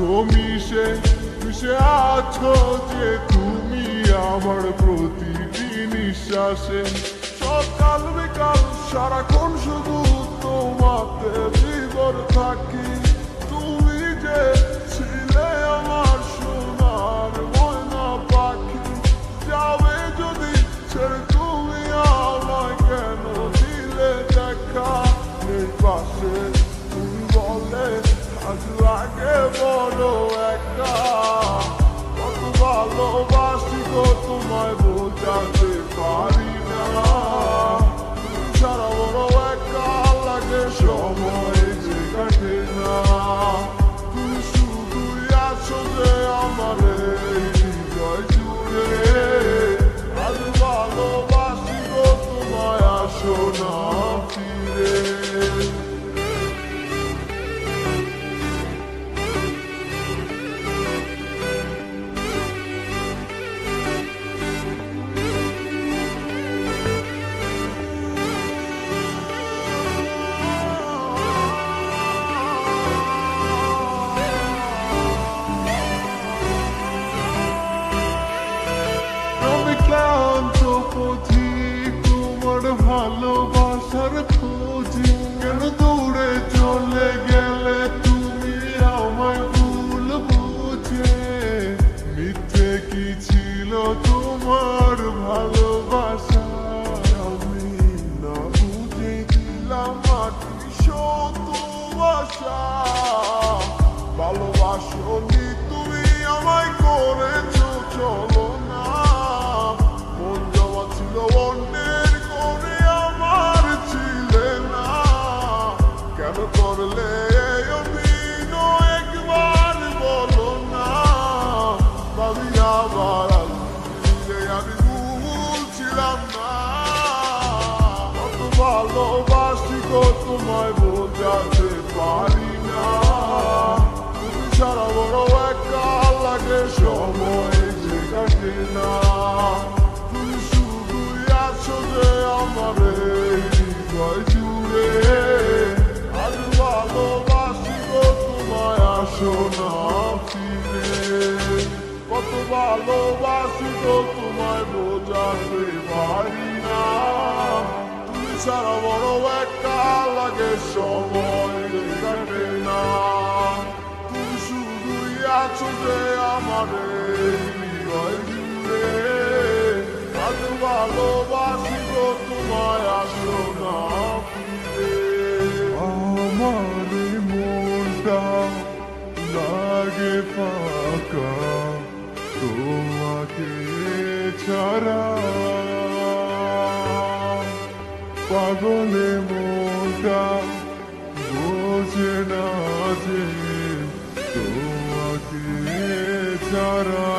আছো মিশে মিশে আছো যে তুমি আমার প্রতিটি নিঃশ্বাসে। সকাল বিকাল সারাক্ষণ শুধু তোমাকে বিবর থাকি। তুমি যে ছিলে আমার সোনার ময়না পাখি, যাবে যদি ছেড়ে তুমি আমায় কেন দিলে দেখা? এই পাশে তুমি বলে আজ লাগে বড় একা। কত ভালোবাসি গো তোমায় বোঝাতে পারি না। তুমি সারা বড় একা লাগে, সময় যে কাটে না। তুমি শুধুই আছো যে আমার এই হৃদয় জুড়ে। আজ ভালোবাসি গো তোমায়, আসো না ফিরে। ক্লান্ত পথিক তোমার ভালোবাসার খোঁজে, কেন দূরে চলে গেলে তুমি আমায় ভুল বুঝে? মিথ্যে কি ছিল তোমার ভালোবাসা, আমি না বুঝে দিলাম মাটি শত বাসা। ভালোবাসনি তুমি আমায় করেছো চলো না, মন জমা ছিল অন্যের করে আমার ছিলে না। কেন করলে অভিনয় একবার বলো না? ভাবি আবার ফিরে আমি ভুলছিলাম না। কত ভালোবাসি গো তোমায় বোঝাতে পারি না। তুমি সারা বড় একা লাগে, সময় যে কাটে না। তুমি শুধুই আছো যে আমার এই হৃদয় জুড়ে। আজ ভালোবাসি গো তোমায়, আসো না ফিরে। কত ভালোবাসি গো তোমায় বোঝাতে পারি না। তুমি সারা বড় একা লাগে, সময় যে কাটে না। তুমি শুধুই আছো যে আমার এই হৃদয় জুড়ে। আজ ভালোবাসি গো তোমায়, আসো না ফিরে। আমার মনটা লাগে ফাঁকা তোমাকে ছাড়া। পাগলে মনটা বোঝে না যে তোমাকে ছাড়া।